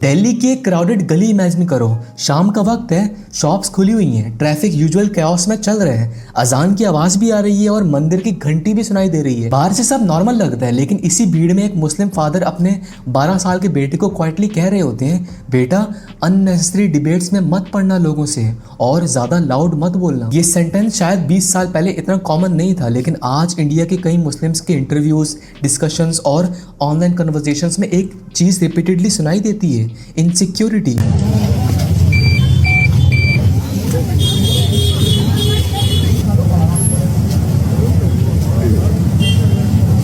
दिल्ली की एक क्राउडेड गली इमेजिन करो। शाम का वक्त है, शॉप्स खुली हुई हैं, ट्रैफिक यूजुअल कैओस में चल रहे हैं, अजान की आवाज भी आ रही है और मंदिर की घंटी भी सुनाई दे रही है। बाहर से सब नॉर्मल लगता है, लेकिन इसी भीड़ में एक मुस्लिम फादर अपने 12 साल के बेटे को क्वाइटली कह रहे होते हैं, बेटा अननेसेसरी डिबेट्स में मत पड़ना लोगों से और ज्यादा लाउड मत बोलना। ये सेंटेंस शायद 20 साल पहले इतना कॉमन नहीं था, लेकिन आज इंडिया के कई मुस्लिम्स के इंटरव्यूज, डिस्कशंस और ऑनलाइन कन्वर्सेशंस में एक चीज रिपीटेडली सुनाई देती है, इनसिक्योरिटी।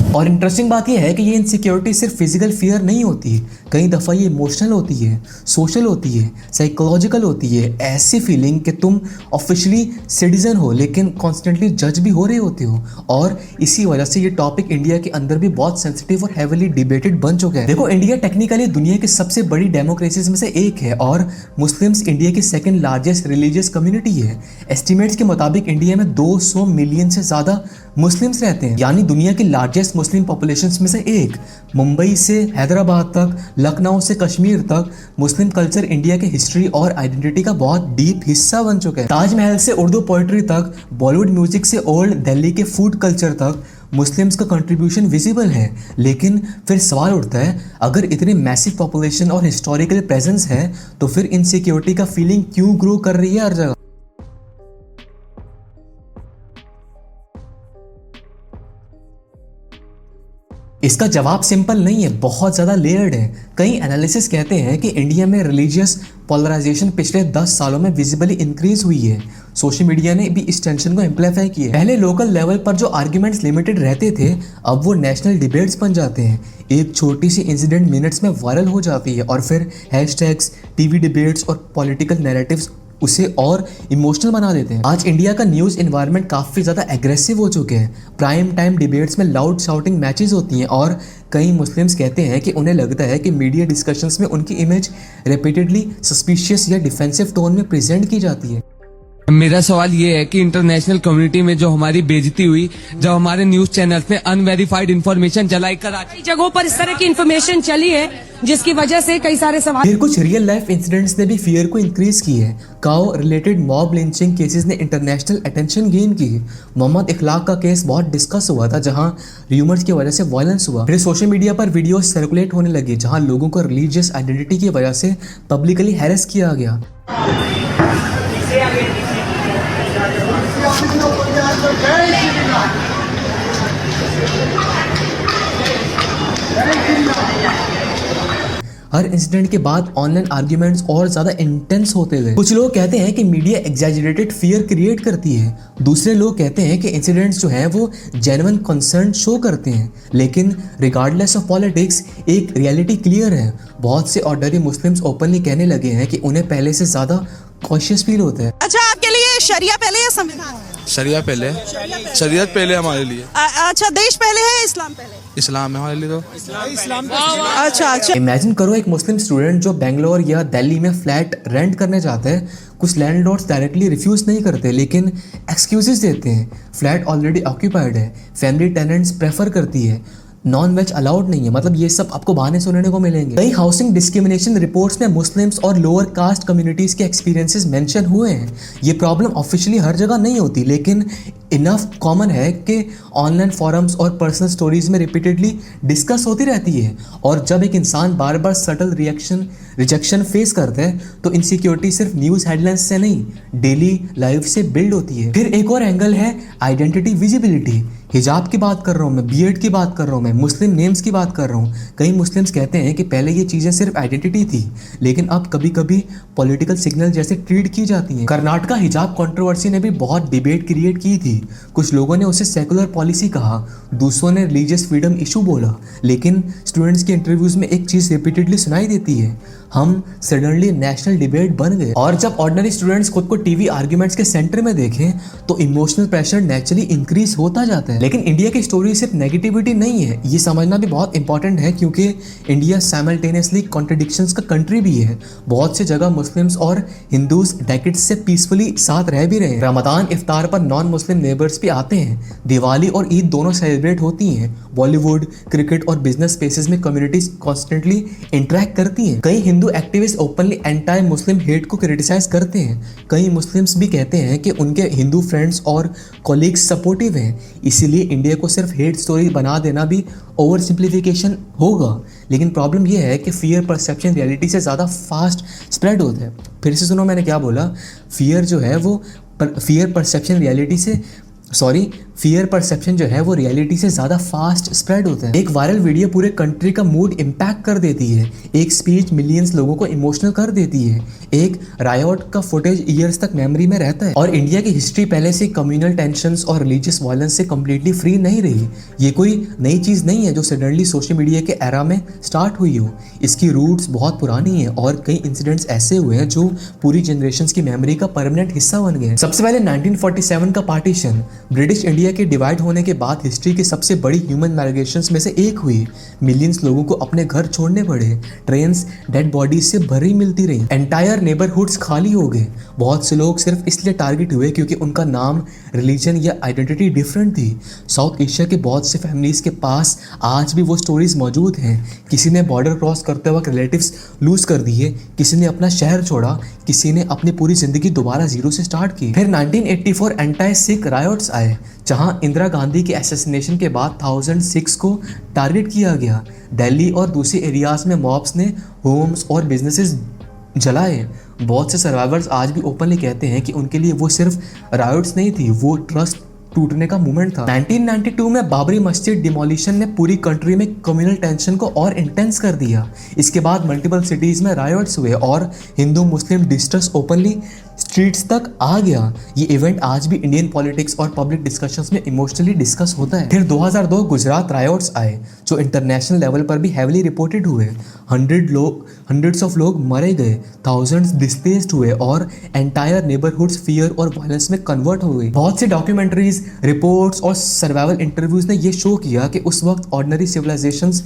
और इंटरेस्टिंग बात यह है कि ये इनसिक्योरिटी सिर्फ फिजिकल फियर नहीं होती, कई दफ़ा ये इमोशनल होती है, सोशल होती है, साइकोलॉजिकल होती है। ऐसी फीलिंग कि तुम ऑफिशियली सिटीजन हो लेकिन कॉन्स्टेंटली जज भी हो रहे होते हो। और इसी वजह से ये टॉपिक इंडिया के अंदर भी बहुत सेंसिटिव और हेविली डिबेटेड बन चुका है। देखो, इंडिया टेक्निकली दुनिया की सबसे बड़ी डेमोक्रेसीज में से एक है और मुस्लिम्स इंडिया की सेकेंड लार्जेस्ट रिलीजियस कम्युनिटी है। एस्टिमेट्स के मुताबिक इंडिया में 200 मिलियन से ज़्यादा मुस्लिम्स रहते हैं, यानी दुनिया की लार्जेस्ट मुस्लिम पॉपुलेशंस में से एक। मुंबई से हैदराबाद तक, लखनऊ से कश्मीर तक मुस्लिम कल्चर इंडिया के हिस्ट्री और आइडेंटिटी का बहुत डीप हिस्सा बन चुका है। ताजमहल से उर्दू पोइट्री तक, बॉलीवुड म्यूजिक से ओल्ड दिल्ली के फूड कल्चर तक मुस्लिम्स का कंट्रीब्यूशन विजिबल है। लेकिन फिर सवाल उठता है, अगर इतनी मैसिव पॉपुलेशन और हिस्टोरिकल प्रेजेंस है तो फिर इनसिक्योरिटी का फीलिंग क्यों ग्रो कर रही है हर जगह? इसका जवाब सिंपल नहीं है, बहुत ज़्यादा लेयर्ड है। कई एनालिसिस कहते हैं कि इंडिया में रिलीजियस पोलराइजेशन पिछले 10 सालों में विजिबली इंक्रीज हुई है। सोशल मीडिया ने भी इस टेंशन को एम्पलीफाई किया है। पहले लोकल लेवल पर जो आर्ग्यूमेंट्स लिमिटेड रहते थे, अब वो नेशनल डिबेट्स बन जाते हैं। एक छोटी सी इंसिडेंट मिनट्स में वायरल हो जाती है और फिर हैशटैग्स, टीवी डिबेट्स और पॉलिटिकल नैरेटिव्स उसे और इमोशनल बना देते हैं। आज इंडिया का न्यूज़ इन्वायरमेंट काफ़ी ज़्यादा एग्रेसिव हो चुके हैं। प्राइम टाइम डिबेट्स में लाउड शाउटिंग मैचेस होती हैं और कई मुस्लिम्स कहते हैं कि उन्हें लगता है कि मीडिया डिस्कशंस में उनकी इमेज रिपीटेडली सस्पिशियस या डिफेंसिव टोन में प्रेजेंट की जाती है। मेरा सवाल ये है कि इंटरनेशनल कम्युनिटी में जो हमारी बेइज्जती हुई, जब हमारे न्यूज चैनल्स में अनवेरिफाइड इंफॉर्मेशन चलाई, कराची जगहों पर इस तरह की इंफॉर्मेशन चली है जिसकी वजह से कई सारे सवाल। फिर कुछ रियल लाइफ इंसिडेंट्स ने भी फियर को इंक्रीज की है। काओ रिलेटेड मॉब लिंचिंग केसेस ने इंटरनेशनल अटेंशन गेन की। मोहम्मद इखलाक का केस बहुत डिस्कस हुआ था, जहां र्यूमर्स की वजह से वायलेंस हुआ। फिर सोशल मीडिया पर वीडियो सर्कुलेट होने लगे जहां लोगों को रिलीजियस आइडेंटिटी की वजह से पब्लिकली हैरेस किया गया। हर इंसिडेंट के बाद ऑनलाइन आर्ग्यूमेंट्स और ज्यादा इंटेंस होते गए। कुछ लोग कहते हैं कि मीडिया एग्जैजरेटेड फियर क्रिएट करती है, दूसरे लोग कहते हैं कि इंसिडेंट्स जो हैं वो जेन्युइन कंसर्न शो करते हैं। लेकिन रिगार्डलेस ऑफ पॉलिटिक्स, एक रियलिटी क्लियर है। बहुत से ऑर्डिनरी मुस्लिम्स ओपनली कहने लगे हैं कि उन्हें पहले से ज्यादा कॉशियस फील होता है। अच्छा, आपके लिए शरिया पहले या संविधान? शरिया पहले, शरीयत पहले हमारे लिए। अच्छा, देश पहले है इस्लाम पहले? इस्लाम है हमारे लिए तो इस्लाम। अच्छा। इमेजिन करो एक मुस्लिम स्टूडेंट जो बेंगलोर या दिल्ली में फ्लैट रेंट करने जाता है। कुछ लैंडलॉर्ड्स डायरेक्टली रिफ्यूज नहीं करते लेकिन एक्सक्यूजेस देते हैं। फ्लैट ऑलरेडी ऑक्यूपाइड है, फैमिली टेनेंट्स प्रेफर करती है, नॉन वेज अलाउड नहीं है। मतलब ये सब आपको बहाने सुनने को मिलेंगे। कई हाउसिंग डिस्क्रिमिनेशन रिपोर्ट्स में मुस्लिम्स और लोअर कास्ट कम्युनिटीज के एक्सपीरियंसेस मेंशन हुए हैं। ये प्रॉब्लम ऑफिशियली हर जगह नहीं होती, लेकिन इनफ कॉमन है कि ऑनलाइन फोरम्स और पर्सनल स्टोरीज में रिपीटेडली डिस्कस होती रहती है। और जब एक इंसान बार बार सटल रिजेक्शन फेस करता है तो इनसिक्योरिटी सिर्फ न्यूज़ हेडलाइंस से नहीं, डेली लाइफ से बिल्ड होती है। फिर एक और एंगल है आइडेंटिटी विजिबिलिटी। हिजाब की बात कर रहा हूँ मैं, बीएड की बात कर रहा हूँ मैं, मुस्लिम नेम्स की बात कर रहा हूँ। कई मुस्लिम्स कहते हैं कि पहले ये चीज़ें सिर्फ आइडेंटिटी थी, लेकिन अब कभी कभी पॉलिटिकल सिग्नल जैसे ट्रीट की जाती हैं। कर्नाटका हिजाब कंट्रोवर्सी ने भी बहुत डिबेट क्रिएट की थी। कुछ लोगों ने उसे सेकुलर पॉलिसी कहा, दूसरों ने रिलीजियस फ्रीडम इशू बोला। लेकिन स्टूडेंट्स के इंटरव्यूज में एक चीज़ रिपीटेडली सुनाई देती है, हम सडनली नेशनल डिबेट बन गए। और जब ऑर्डिनरी स्टूडेंट्स खुद को टीवी आर्ग्यूमेंट्स के सेंटर में देखें तो इमोशनल प्रेशर नेचुरली इंक्रीज होता जाता है। लेकिन इंडिया की स्टोरी सिर्फ नेगेटिविटी नहीं है, ये समझना भी बहुत इंपॉर्टेंट है क्योंकि इंडिया साइमल्टेनियसली कॉन्ट्रडिक्शंस का कंट्री भी है। बहुत सी जगह मुस्लिम्स और हिंदूज डेकेड्स से पीसफुली साथ रह भी रहे हैं। रमजान इफ्तार पर नॉन मुस्लिम नेबर्स भी आते हैं, दिवाली और ईद दोनों सेलिब्रेट होती हैं। बॉलीवुड, क्रिकेट और बिजनेस स्पेसेस में कम्युनिटीज कॉन्स्टेंटली इंटरेक्ट करती हैं। कई Hindu activist openly anti Muslim hate को क्रिटिसाइज करते हैं। कई मुस्लिम्स भी कहते हैं कि उनके हिंदू फ्रेंड्स और कॉलीग्स सपोर्टिव हैं। इसीलिए इंडिया को सिर्फ हेट स्टोरी बना देना भी ओवर सिंप्लीफिकेशन होगा। लेकिन प्रॉब्लम यह है कि फियर परसेप्शन रियलिटी से ज़्यादा फास्ट स्प्रेड होता है। फिर से सुनो मैंने क्या बोला, फियर जो है वो फियर परसेप्शन जो है वो रियलिटी से ज़्यादा फास्ट स्प्रेड होता है। एक वायरल वीडियो पूरे कंट्री का मूड इम्पैक्ट कर देती है। एक स्पीच मिलियंस लोगों को इमोशनल कर देती है। एक रायोट का फुटेज ईयर्स तक मेमोरी में रहता है। और इंडिया की हिस्ट्री पहले से कम्युनल टेंशंस और रिलीजियस वायलेंस से कम्प्लीटली फ्री नहीं रही। ये कोई नई चीज़ नहीं है जो सडनली सोशल मीडिया के एरा में स्टार्ट हुई हो। इसकी रूट्स बहुत पुरानी है और कई इंसिडेंट्स ऐसे हुए हैं जो पूरी जनरेशन की मेमोरी का परमानेंट हिस्सा बन गए। सबसे पहले 1947 का पार्टीशन, ब्रिटिश इंडिया के डिवाइड होने के बाद हिस्ट्री की सबसे बड़ी ह्यूमन माइग्रेशंस में से एक हुई। मिलियंस लोगों को अपने घर छोड़ने पड़े। ट्रेन्स डेड बॉडीज से भरी मिलती रही। एंटायर नेबरहुड्स खाली हो गए। बहुत से लोग सिर्फ इसलिए टारगेट हुए क्योंकि उनका नाम, रिलीजन या आइडेंटिटी डिफरेंट थी। साउथ एशिया के बहुत से फैमिलीज के पास आज भी वो स्टोरीज मौजूद हैं। किसी ने बॉर्डर क्रॉस करते वक्त रिलेटिव्स लूज कर दिए, किसी ने अपना शहर छोड़ा, किसी ने अपनी पूरी जिंदगी दोबारा जीरो से स्टार्ट की। फिर 1984 एंटी सिख रायोट्स आए, जहां इंदिरा गांधी के असैसिनेशन के बाद 1000 सिख्स को टारगेट किया गया। दिल्ली और दूसरे एरियाज में मॉब्स ने होम्स और बिजनेसेस जलाए। बहुत से सर्वाइवर्स आज भी ओपनली कहते हैं कि उनके लिए वो सिर्फ रायोट्स नहीं थी, वो ट्रस्ट टूटने का मूवमेंट था। 1992 में बाबरी मस्जिद डिमोलिशन ने पूरी कंट्री में कम्युनल टेंशन को और इंटेंस कर दिया। इसके बाद मल्टीपल सिटीज में रायोट्स हुए और हिंदू मुस्लिम डिस्ट्रेस ओपनली स्ट्रीट्स तक आ गया। ये इवेंट आज भी इंडियन पॉलिटिक्स और पब्लिक डिस्कशंस में इमोशनली डिस्कस होता है। फिर 2002 गुजरात रायोट्स आए जो इंटरनेशनल लेवल पर भी हैवीली रिपोर्टेड हुए। हंड्रेड्स ऑफ लोग मरे गए, थाउजेंड्स डिस्प्लेस्ड हुए और एंटायर नेबरहुड्स फियर और वायलेंस में कन्वर्ट हो गई। बहुत सी डॉक्यूमेंट्रीज, रिपोर्ट्स और सर्वाइवल इंटरव्यूज ने ये शो किया कि उस वक्त ऑर्डिनरी सिविलाइजेशंस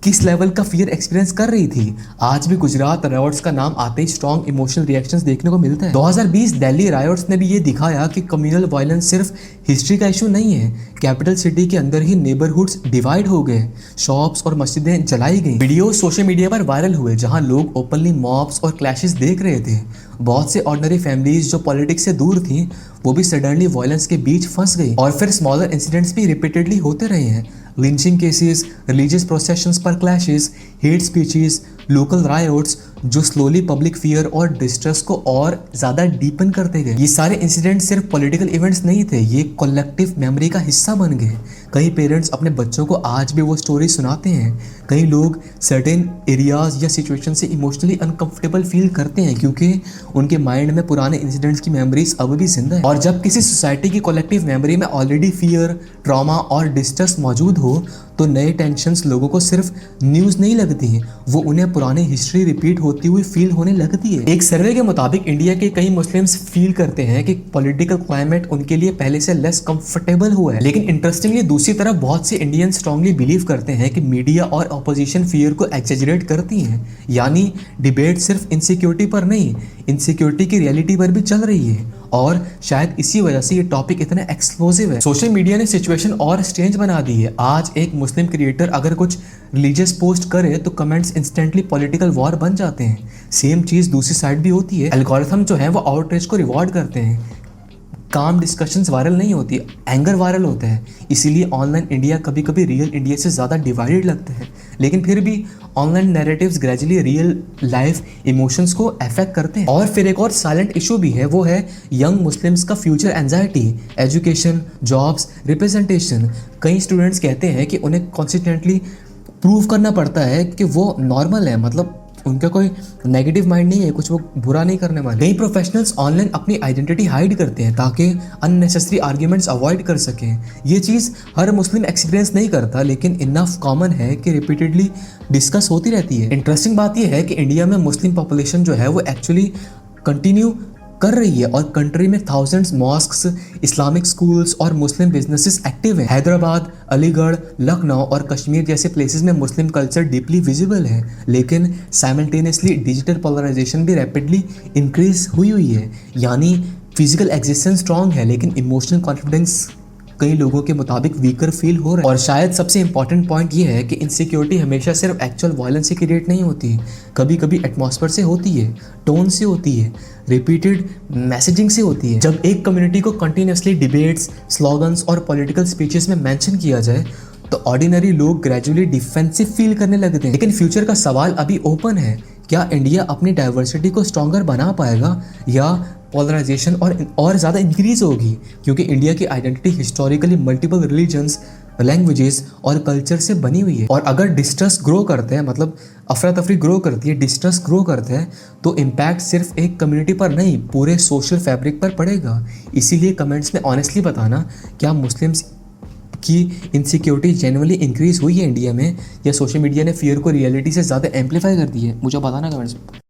किस लेवल का फियर एक्सपीरियंस कर रही थी। आज भी गुजरात रायोट्स का नाम आते ही स्ट्रॉन्ग इमोशनल रिएक्शंस देखने को मिलता है। 2020 दिल्ली रायोट्स ने भी ये दिखाया कि कम्युनल वायलेंस सिर्फ हिस्ट्री का इशू नहीं है। कैपिटल सिटी के अंदर ही नेबरहुड्स डिवाइड हो गए, शॉप्स और मस्जिदें जलाई गई। वीडियो सोशल मीडिया पर वायरल हुए जहां लोग ओपनली मॉब्स और क्लैशेस देख रहे थे। बहुत से ऑर्डिनरी फैमिलीज जो पॉलिटिक्स से दूर थी वो भी सडनली वायलेंस के बीच फंस गई। और फिर स्मॉलर इंसिडेंट्स भी रिपीटेडली होते रहे हैं। लिंचिंग केसेस, रिलीजियस प्रोसेशंस पर clashes, hate speeches, local riots जो स्लोली पब्लिक फियर और डिस्ट्रेस को और ज़्यादा डीपन करते गए। ये सारे इंसिडेंट सिर्फ पॉलिटिकल इवेंट्स नहीं थे, ये कलेक्टिव मेमोरी का हिस्सा बन गए। कई पेरेंट्स अपने बच्चों को आज भी वो स्टोरी सुनाते हैं। कई लोग सर्टेन एरियाज या सिचुएशन से इमोशनली अनकंफर्टेबल फील करते हैं क्योंकि उनके माइंड में पुराने इंसिडेंट्स की मेमोरीज अब भी जिंदा है। और जब किसी सोसाइटी की कलेक्टिव मेमोरी में ऑलरेडी फियर, ट्रॉमा और डिस्ट्रेस मौजूद हो तो नए टेंशन्स लोगों को सिर्फ न्यूज़ नहीं लगती हैं, वो उन्हें पुरानी हिस्ट्री रिपीट होती हुई फील होने लगती है। एक सर्वे के मुताबिक इंडिया के कई मुस्लिम्स फील करते हैं कि पॉलिटिकल क्लाइमेट उनके लिए पहले से लेस कंफर्टेबल हुआ है। लेकिन इंटरेस्टिंगली दूसरी तरफ बहुत से इंडियन स्ट्रांगली बिलीव करते हैं कि मीडिया और अपोजिशन फियर को एक्सेजरेट करती हैं। यानी डिबेट सिर्फ इनसिक्योरिटी पर नहीं, इनसिक्योरिटी की रियलिटी पर भी चल रही है। और शायद इसी वजह से ये टॉपिक इतना एक्सप्लोसिव है। सोशल मीडिया ने सिचुएशन और स्ट्रेंज बना दी है। आज एक मुस्लिम क्रिएटर अगर कुछ रिलीजियस पोस्ट करे तो कमेंट्स इंस्टेंटली पॉलिटिकल वॉर बन जाते हैं। सेम चीज़ दूसरी साइड भी होती है। एल्गोरिथम जो है वो आउटरीच को रिवॉर्ड करते हैं। काम डिस्कशंस वायरल नहीं होती, एंगर वायरल होता है। इसीलिए ऑनलाइन इंडिया कभी कभी रियल इंडिया से ज़्यादा डिवाइडेड लगता है। लेकिन फिर भी online narratives gradually real life emotions को अफेक्ट करते हैं। और फिर एक और साइलेंट इशू भी है, वो है यंग मुस्लिम्स का future anxiety, education, jobs, representation. कई स्टूडेंट्स कहते हैं कि उन्हें कॉन्सिस्टेंटली प्रूव करना पड़ता है कि वो नॉर्मल है, मतलब उनका कोई नेगेटिव माइंड नहीं है, कुछ वो बुरा नहीं करने वाले। कई प्रोफेशनल्स ऑनलाइन अपनी आइडेंटिटी हाइड करते हैं ताकि अननेसेसरी आर्ग्यूमेंट्स अवॉइड कर सकें। ये चीज़ हर मुस्लिम एक्सपीरियंस नहीं करता, लेकिन इनफ कॉमन है कि रिपीटेडली डिस्कस होती रहती है। इंटरेस्टिंग बात यह है कि इंडिया में मुस्लिम पॉपुलेशन जो है वो एक्चुअली कंटिन्यू कर रही है और कंट्री में थाउजेंड्स मॉस्क्स, इस्लामिक स्कूल्स और मुस्लिम बिजनेसेस एक्टिव हैं। हैदराबाद, अलीगढ़, लखनऊ और कश्मीर जैसे प्लेसेस में मुस्लिम कल्चर डीपली विजिबल है। लेकिन साइमल्टेनियसली डिजिटल पोलराइजेशन भी रैपिडली इंक्रीज हुई है। यानी फिजिकल एग्जिस्टेंस स्ट्रॉन्ग है लेकिन इमोशनल कॉन्फिडेंस कई लोगों के मुताबिक वीकर फील हो रहा है। और शायद सबसे इंपॉर्टेंट पॉइंट ये है कि इनसिक्योरिटी हमेशा सिर्फ एक्चुअल वायलेंस से क्रिएट नहीं होती, कभी कभी एटमॉस्फेयर से होती है, टोन से होती है, रिपीटेड मैसेजिंग से होती है। जब एक कम्युनिटी को कंटिन्यूसली डिबेट्स, स्लोगन्स और पॉलिटिकल स्पीचेस में मेंशन किया जाए तो ऑर्डिनरी लोग ग्रेजुअली डिफेंसिव फील करने लगते हैं। लेकिन फ्यूचर का सवाल अभी ओपन है, क्या इंडिया अपनी डाइवर्सिटी को स्ट्रॉन्गर बना पाएगा या पोलराइजेशन और ज़्यादा इंक्रीज होगी, क्योंकि इंडिया की identity historically multiple religions, languages और कल्चर से बनी हुई है। और अगर डिस्ट्रस्ट ग्रो करते हैं, मतलब अफरा तफरी ग्रो करती है, डिस्ट्रस्ट ग्रो करते हैं, तो इम्पैक्ट सिर्फ एक कम्युनिटी पर नहीं पूरे सोशल फैब्रिक पर पड़ेगा। इसीलिए कमेंट्स में ऑनेस्टली बताना, क्या मुस्लिम्स की इनसिक्योरिटी जेन्युइनली इंक्रीज हुई है इंडिया में, या सोशल मीडिया ने फियर को रियलिटी से ज़्यादा एम्पलीफाई कर दी है? मुझे बताना कमेंट्स में।